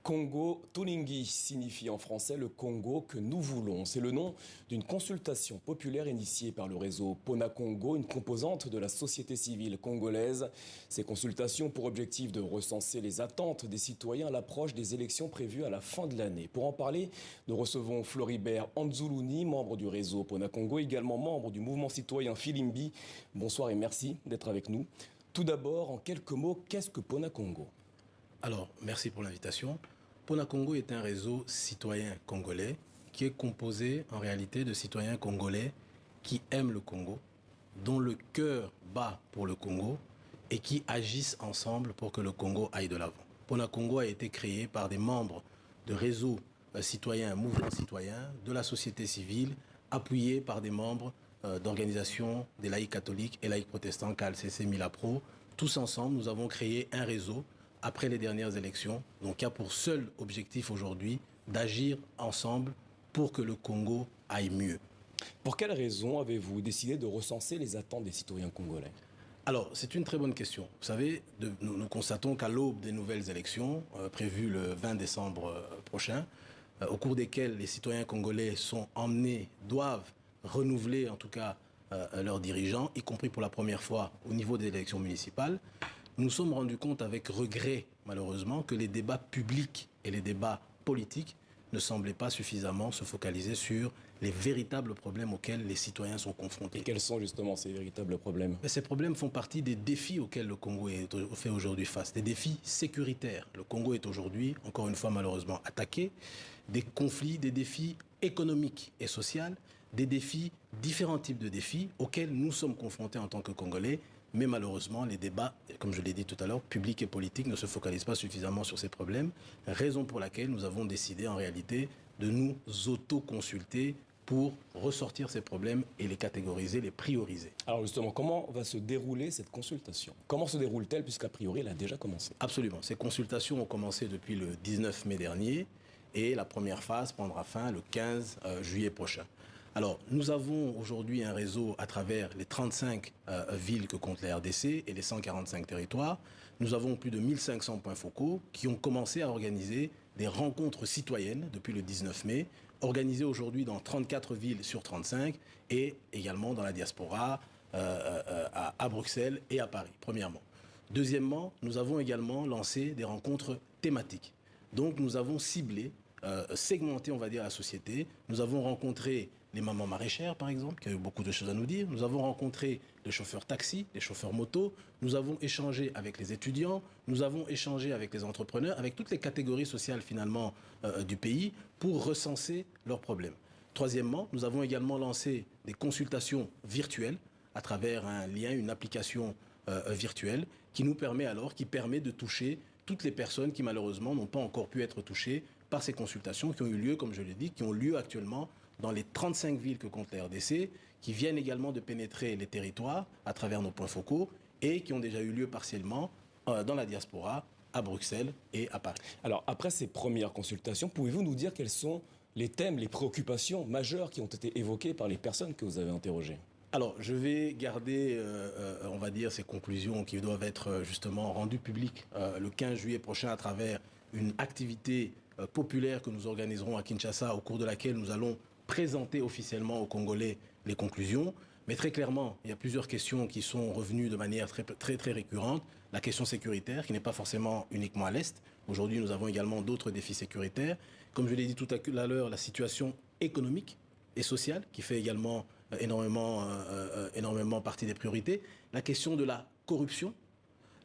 Congo Tulingi signifie en français le Congo que nous voulons. C'est le nom d'une consultation populaire initiée par le réseau Pona Congo, une composante de la société civile congolaise. Ces consultations ont pour objectif de recenser les attentes des citoyens à l'approche des élections prévues à la fin de l'année. Pour en parler, nous recevons Floribert Anzuluni, membre du réseau Pona Congo, également membre du mouvement citoyen Filimbi. Bonsoir et merci d'être avec nous. Tout d'abord, en quelques mots, qu'est-ce que Pona Congo ? Alors, merci pour l'invitation. Pona Congo est un réseau citoyen congolais qui est composé en réalité de citoyens congolais qui aiment le Congo, dont le cœur bat pour le Congo et qui agissent ensemble pour que le Congo aille de l'avant. Pona Congo a été créé par des membres de réseaux citoyens, mouvements citoyens, de la société civile, appuyés par des membres d'organisations des laïcs catholiques et laïcs protestants, KLCC, Milapro. Tous ensemble, nous avons créé un réseau après les dernières élections, donc qui a pour seul objectif aujourd'hui d'agir ensemble pour que le Congo aille mieux. Pour quelles raisons avez-vous décidé de recenser les attentes des citoyens congolais ? Alors, c'est une très bonne question. Vous savez, nous constatons qu'à l'aube des nouvelles élections, prévues le 20 décembre prochain, au cours desquelles les citoyens congolais sont emmenés, doivent renouveler en tout cas leurs dirigeants, y compris pour la première fois au niveau des élections municipales, nous nous sommes rendus compte avec regret, malheureusement, que les débats publics et les débats politiques ne semblaient pas suffisamment se focaliser sur les véritables problèmes auxquels les citoyens sont confrontés. Et quels sont justement ces véritables problèmes ? Mais ces problèmes font partie des défis auxquels le Congo fait aujourd'hui face, des défis sécuritaires. Le Congo est aujourd'hui, encore une fois malheureusement, attaqué, des conflits, des défis économiques et sociaux, des défis, différents types de défis auxquels nous sommes confrontés en tant que Congolais. Mais malheureusement, les débats, comme je l'ai dit tout à l'heure, publics et politiques ne se focalisent pas suffisamment sur ces problèmes. Raison pour laquelle nous avons décidé en réalité de nous auto-consulter pour ressortir ces problèmes et les catégoriser, les prioriser. Alors justement, comment va se dérouler cette consultation ? Comment se déroule-t-elle puisqu'a priori elle a déjà commencé ? Absolument. Ces consultations ont commencé depuis le 19 mai dernier et la première phase prendra fin le 15 juillet prochain. Alors, nous avons aujourd'hui un réseau à travers les 35 villes que compte la RDC et les 145 territoires. Nous avons plus de 1500 points focaux qui ont commencé à organiser des rencontres citoyennes depuis le 19 mai, organisées aujourd'hui dans 34 villes sur 35 et également dans la diaspora, à Bruxelles et à Paris, premièrement. Deuxièmement, nous avons également lancé des rencontres thématiques. Donc, nous avons ciblé, segmenté, on va dire, la société. Nous avons rencontré les mamans maraîchères, par exemple, qui ont eu beaucoup de choses à nous dire. Nous avons rencontré les chauffeurs taxi, les chauffeurs moto. Nous avons échangé avec les étudiants. Nous avons échangé avec les entrepreneurs, avec toutes les catégories sociales, finalement, du pays, pour recenser leurs problèmes. Troisièmement, nous avons également lancé des consultations virtuelles à travers un lien, une application virtuelle, qui nous permet alors, qui permet de toucher toutes les personnes qui, malheureusement, n'ont pas encore pu être touchées par ces consultations qui ont eu lieu, comme je l'ai dit, qui ont lieu actuellement dans les 35 villes que compte la RDC, qui viennent également de pénétrer les territoires à travers nos points focaux et qui ont déjà eu lieu partiellement dans la diaspora, à Bruxelles et à Paris. Alors, après ces premières consultations, pouvez-vous nous dire quels sont les thèmes, les préoccupations majeures qui ont été évoquées par les personnes que vous avez interrogées ? Alors, je vais garder, on va dire, ces conclusions qui doivent être justement rendues publiques le 15 juillet prochain à travers une activité populaire que nous organiserons à Kinshasa, au cours de laquelle nous allons présenter officiellement aux Congolais les conclusions. Mais très clairement, il y a plusieurs questions qui sont revenues de manière très récurrente. La question sécuritaire, qui n'est pas forcément uniquement à l'Est. Aujourd'hui, nous avons également d'autres défis sécuritaires. Comme je l'ai dit tout à l'heure, la situation économique et sociale, qui fait également énormément partie des priorités. La question de la corruption,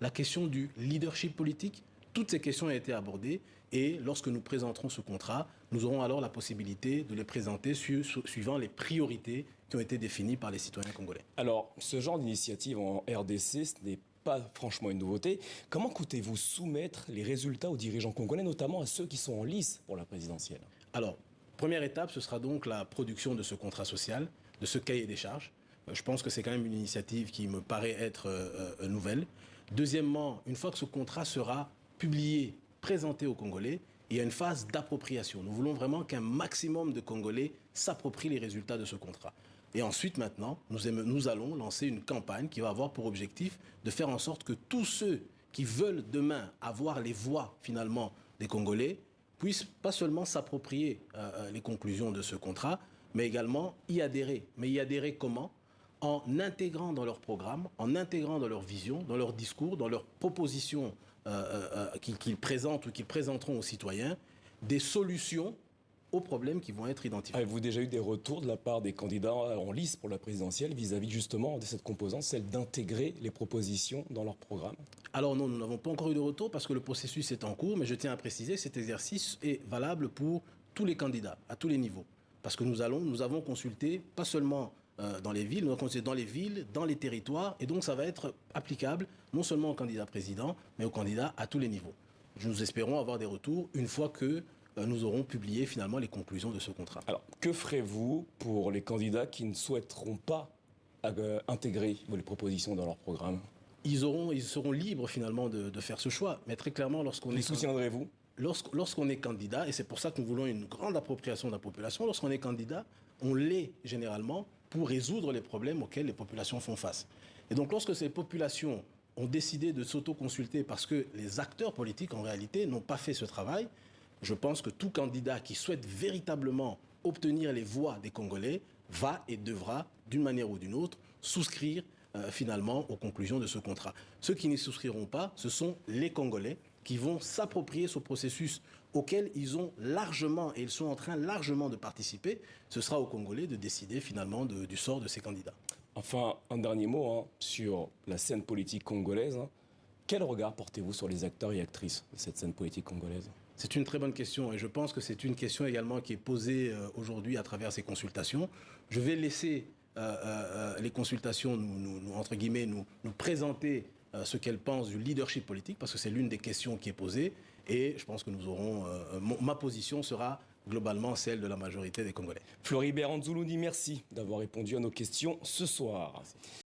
la question du leadership politique. Toutes ces questions ont été abordées et lorsque nous présenterons ce contrat, nous aurons alors la possibilité de les présenter suivant les priorités qui ont été définies par les citoyens congolais. Alors, ce genre d'initiative en RDC, ce n'est pas franchement une nouveauté. Comment comptez-vous soumettre les résultats aux dirigeants congolais, notamment à ceux qui sont en lice pour la présidentielle ? Alors, première étape, ce sera donc la production de ce contrat social, de ce cahier des charges. Je pense que c'est quand même une initiative qui me paraît être nouvelle. Deuxièmement, une fois que ce contrat sera publié, présenté aux Congolais, il y a une phase d'appropriation. Nous voulons vraiment qu'un maximum de Congolais s'approprient les résultats de ce contrat. Et ensuite, maintenant, nous allons lancer une campagne qui va avoir pour objectif de faire en sorte que tous ceux qui veulent demain avoir les voix, finalement, des Congolais puissent pas seulement s'approprier les conclusions de ce contrat, mais également y adhérer. Mais y adhérer comment? En intégrant dans leur programme, en intégrant dans leur vision, dans leur discours, dans leurs propositions qu'ils présentent ou qu'ils présenteront aux citoyens, des solutions aux problèmes qui vont être identifiés. Avez-vous déjà eu des retours de la part des candidats en lice pour la présidentielle vis-à-vis justement de cette composante, celle d'intégrer les propositions dans leur programme? Alors non, nous n'avons pas encore eu de retour parce que le processus est en cours, mais je tiens à préciser que cet exercice est valable pour tous les candidats, à tous les niveaux. Parce que nous avons consulté, pas seulement dans les villes, nous avons consulté dans les villes, dans les territoires, et donc ça va être applicable non seulement aux candidats présidents, mais aux candidats à tous les niveaux. Nous espérons avoir des retours une fois que nous aurons publié finalement les conclusions de ce contrat. Alors, que ferez-vous pour les candidats qui ne souhaiteront pas intégrer les propositions dans leur programme? Ils seront libres finalement de faire ce choix. Mais très clairement, Les soutiendrez-vous? Lorsqu'on est candidat, et c'est pour ça que nous voulons une grande appropriation de la population, lorsqu'on est candidat, on l'est généralement pour résoudre les problèmes auxquels les populations font face. Et donc lorsque ces populations ont décidé de s'auto-consulter parce que les acteurs politiques, en réalité, n'ont pas fait ce travail, je pense que tout candidat qui souhaite véritablement obtenir les voix des Congolais va et devra, d'une manière ou d'une autre, souscrire finalement aux conclusions de ce contrat. Ceux qui n'y souscriront pas, ce sont les Congolais qui vont s'approprier ce processus auquel ils ont largement, et ils sont en train largement de participer. Ce sera aux Congolais de décider finalement du sort de ces candidats. Enfin, un dernier mot sur la scène politique congolaise. Quel regard portez-vous sur les acteurs et actrices de cette scène politique congolaise? C'est une très bonne question et je pense que c'est une question également qui est posée aujourd'hui à travers ces consultations. Je vais laisser les consultations entre guillemets, nous présenter ce qu'elles pensent du leadership politique parce que c'est l'une des questions qui est posée et je pense que nous aurons... ma position sera globalement celle de la majorité des Congolais. Floribert Anzoulouni, merci d'avoir répondu à nos questions ce soir. Merci.